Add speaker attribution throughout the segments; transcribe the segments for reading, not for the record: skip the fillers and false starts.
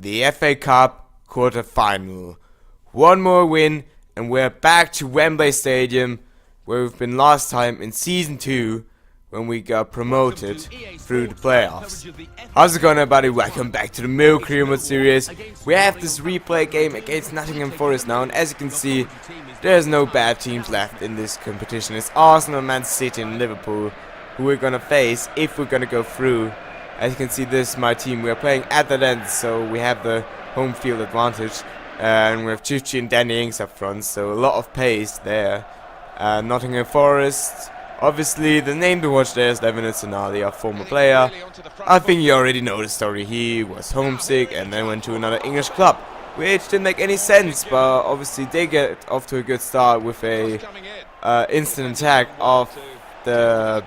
Speaker 1: the FA Cup quarter-final. One more win and we're back to Wembley Stadium, where we've been last time in Season 2 when we got promoted through the playoffs. How's it going, everybody? Welcome back to the MILLWALL series. We have this replay game against Nottingham Forest now, and as you can see, there's no bad teams left in this competition. It's Arsenal, Man City and Liverpool who we're gonna face if we're gonna go through. As you can see, this is my team. We're playing at that end, so we have the home field advantage. And we have Chichi and Danny Ings up front, so a lot of pace there. Nottingham Forest, obviously the name to watch there is Levin Sonali, our former player. I think you already know the story. He was homesick and then went to another English club, which didn't make any sense, but obviously they get off to a good start with a instant attack of the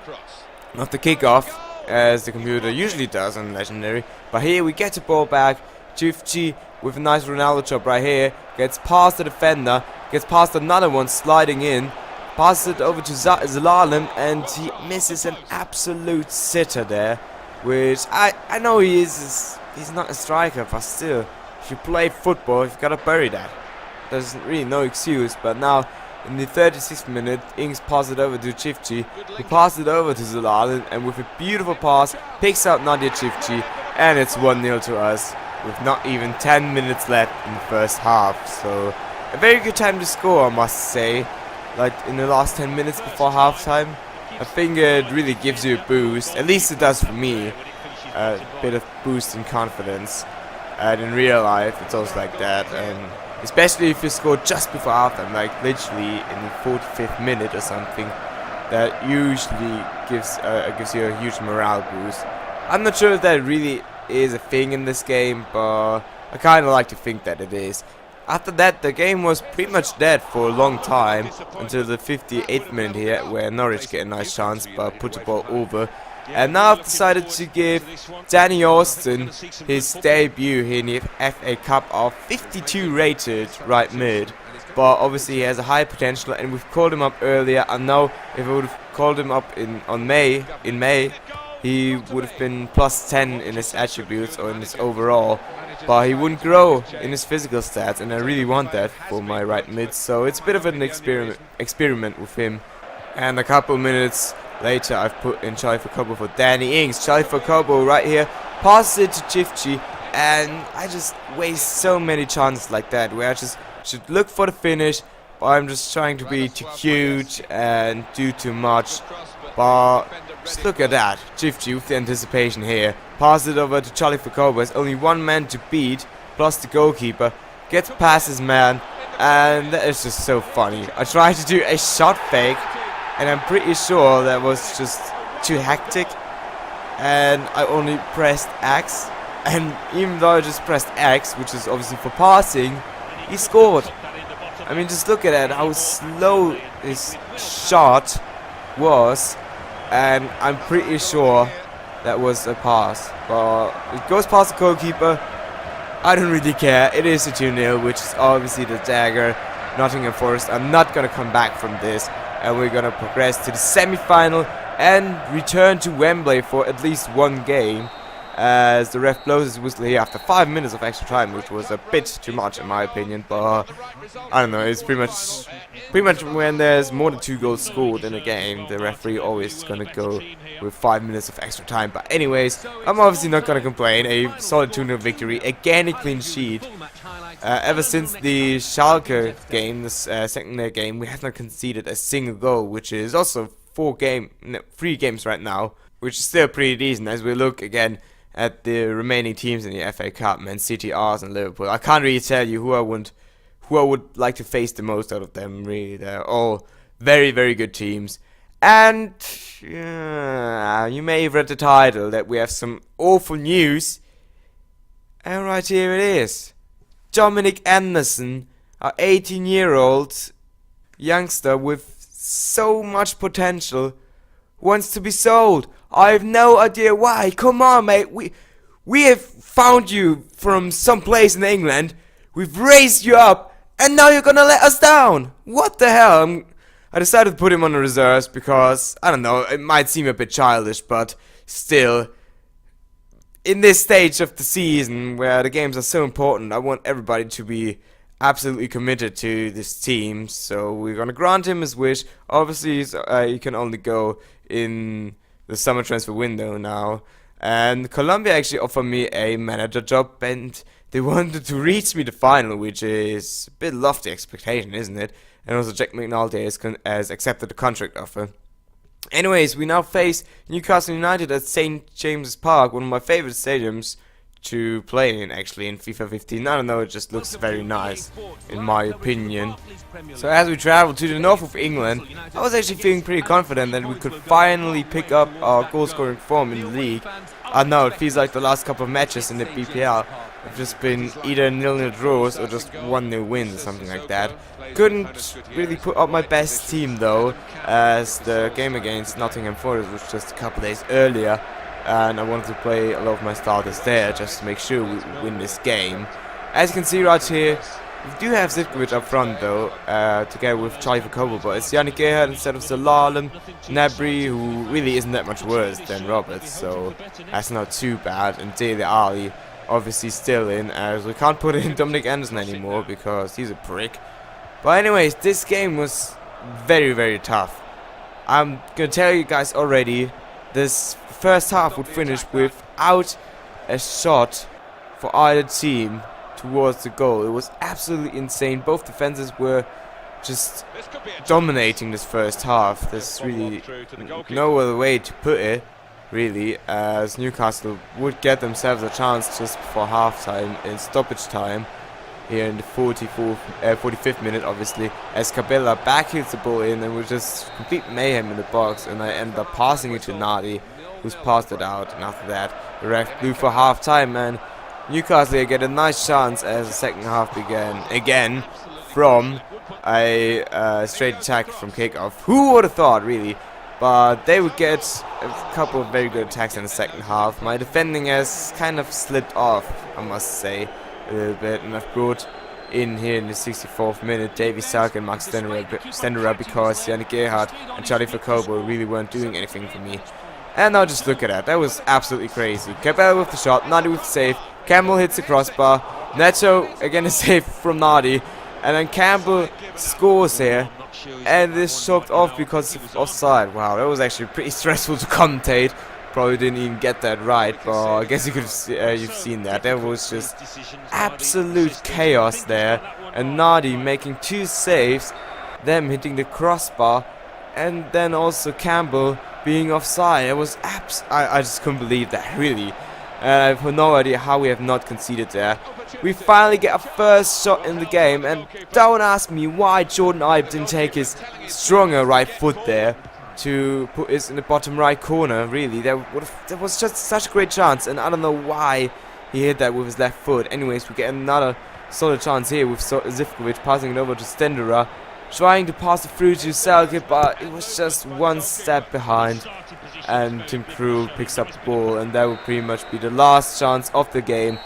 Speaker 1: kickoff, as the computer usually does on Legendary. But here we get the ball back. Chichi with a nice Ronaldo chop right here, gets past the defender, gets past another one sliding in, passes it over to Zalalem, and he misses an absolute sitter there, which I know he's not a striker, but still, if you play football, you've got to bury that. There's really no excuse. But now in the 36th minute, Ings passes it over to Chifchi, who passes it over to Zalalem, and with a beautiful pass, picks out Nadia Chifchi, and it's 1-0 to us, with not even 10 minutes left in the first half. So a very good time to score, I must say. Like in the last 10 minutes before halftime, I think it really gives you a boost. At least it does for me. A bit of boost in confidence. And in real life, it's also like that. And especially if you score just before halftime, like literally in the 45th minute or something, that usually gives you a huge morale boost. I'm not sure if that really is a thing in this game, but I kind of like to think that it is. After that, the game was pretty much dead for a long time, until the 58th minute here, where Norwich get a nice chance but put the ball over. And now I've decided to give Danny Austin his debut here in the FA Cup of 52 rated right mid. But obviously he has a high potential, and we've called him up earlier. I know if I would have called him up in May, he would have been plus 10 in his attributes or in his overall, but he wouldn't grow in his physical stats, and I really want that for my right mid, so it's a bit of an experiment with him. And a couple minutes later, I've put in Charlie for Kobo for Danny Ings. Charlie for Kobo right here, passes it to Chifchi, and I just waste so many chances like that, where I just should look for the finish, but I'm just trying to be too cute and do too much. But just look at that, Chifchi with the anticipation here, passes it over to Charlie Fakoba. There's only one man to beat, plus the goalkeeper, gets past his man, and that is just so funny. I tried to do a shot fake, and I'm pretty sure that was just too hectic, and I only pressed X, and even though I just pressed X, which is obviously for passing, he scored. I mean, just look at that, how slow his shot was. And I'm pretty sure that was a pass. But it goes past the goalkeeper. I don't really care. It is a 2-0, which is obviously the dagger. Nottingham Forest are not going to come back from this. And we're going to progress to the semi-final and return to Wembley for at least one game, as the ref blows his whistle here after 5 minutes of extra time, which was a bit too much in my opinion. But I don't know, it's pretty much when there's more than 2 goals scored in a game, the referee always gonna go with 5 minutes of extra time. But anyways, I'm obviously not gonna complain. A solid 2-0 victory, again a clean sheet. Ever since the Schalke game, this second leg game, we have not conceded a single goal, which is also 3 games right now, which is still pretty decent. As we look again at the remaining teams in the FA Cup, Man City, Arsenal, and Liverpool, I can't really tell you who I would like to face the most out of them. Really, they're all very, very good teams. And you may have read the title that we have some awful news, and right here it is. Dominic Anderson, our 18-year-old youngster with so much potential, wants to be sold. I have no idea why. Come on, mate. We have found you from some place in England. We've raised you up, and now you're gonna let us down. What the hell? I decided to put him on the reserves because, I don't know, it might seem a bit childish, but still, in this stage of the season where the games are so important, I want everybody to be absolutely committed to this team. So we're gonna grant him his wish. Obviously, he can only go in the summer transfer window now. And Colombia actually offered me a manager job, and they wanted to reach me the final, which is a bit lofty expectation, isn't it? And also Jack McNulty has accepted the contract offer. Anyways, we now face Newcastle United at St. James's Park, one of my favorite stadiums to play in, actually, in FIFA 15. I don't know, it just looks very nice, in my opinion. So as we travel to the north of England, I was actually feeling pretty confident that we could finally pick up our goal-scoring form in the league. I know, it feels like the last couple of matches in the BPL have just been either 0-0 draws or just 1-0 wins or something like that. Couldn't really put up my best team though, as the game against Nottingham Forest was just a couple days earlier, and I wanted to play a lot of my starters there just to make sure we win this game. As you can see right here, we do have Zivkovic up front though, together with Charlie Verkoubel, but it's Yannick Gerhardt instead of Zelalem, Gnabry, who really isn't that much worse than Roberts, so that's not too bad, and Dele Alli obviously still in, as we can't put in Dominic Anderson anymore because he's a prick. But anyways, this game was very, very tough. I'm gonna tell you guys already, this first half would finish without a shot for either team towards the goal. It was absolutely insane. Both defenses were just dominating this first half. There's really no other way to put it, really, as Newcastle would get themselves a chance just before halftime in stoppage time here in the 45th minute, obviously, as Cabela back hits the ball in and was just complete mayhem in the box, and I ended up passing it to Nadi, who's passed it out, and after that the ref blew for half-time, and Newcastle get a nice chance as the second half began again from a straight attack from kickoff. Who would have thought, really? But they would get a couple of very good attacks in the second half. My defending has kind of slipped off, I must say, a little bit, and I've brought in here in the 64th minute Davy Stark and Max Stenderer because Yannick Gerhardt and Charlie Verkoubel really weren't doing anything for me. And now just look at that, that was absolutely crazy. Cabela with the shot, Nadi with the save, Campbell hits the crossbar, Neto again a save from Nadi, and then Campbell scores here, and this chopped off because of offside. Wow, that was actually pretty stressful to commentate. Probably didn't even get that right, but I guess you could have you've seen that. There was just absolute chaos there, and Nadi making two saves, them hitting the crossbar, and then also Campbell being offside. It was I just couldn't believe that, really. I have no idea how we have not conceded there. We finally get a first shot in the game, and don't ask me why Jordan Ibe didn't take his stronger right foot there to put this in the bottom right corner. Really, that was just such a great chance, and I don't know why he hit that with his left foot. Anyways, we get another solid chance here with Zivkovic passing it over to Stenderer, trying to pass it through to Selke, but it was just one step behind, and Tim Krul picks up the ball, and that will pretty much be the last chance of the game,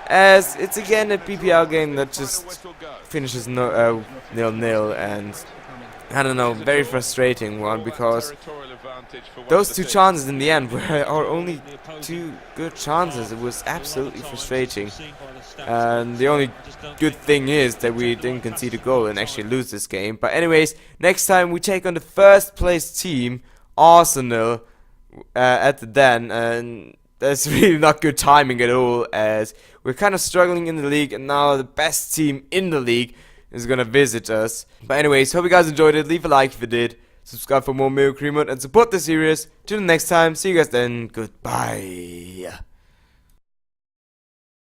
Speaker 1: as it's again a PPL game that just finishes 0-0, and I don't know, very frustrating one, because those two chances in the end were our only two good chances. It was absolutely frustrating, and the only good thing is that we didn't concede a goal and actually lose this game. But anyways, next time we take on the first place team, Arsenal, at the Den, and that's really not good timing at all, as we're kind of struggling in the league, and now the best team in the league is gonna visit us. But anyways, hope you guys enjoyed it. Leave a like if you did, subscribe for more Mayo Cream and support the series. Till the next time, see you guys then, goodbye.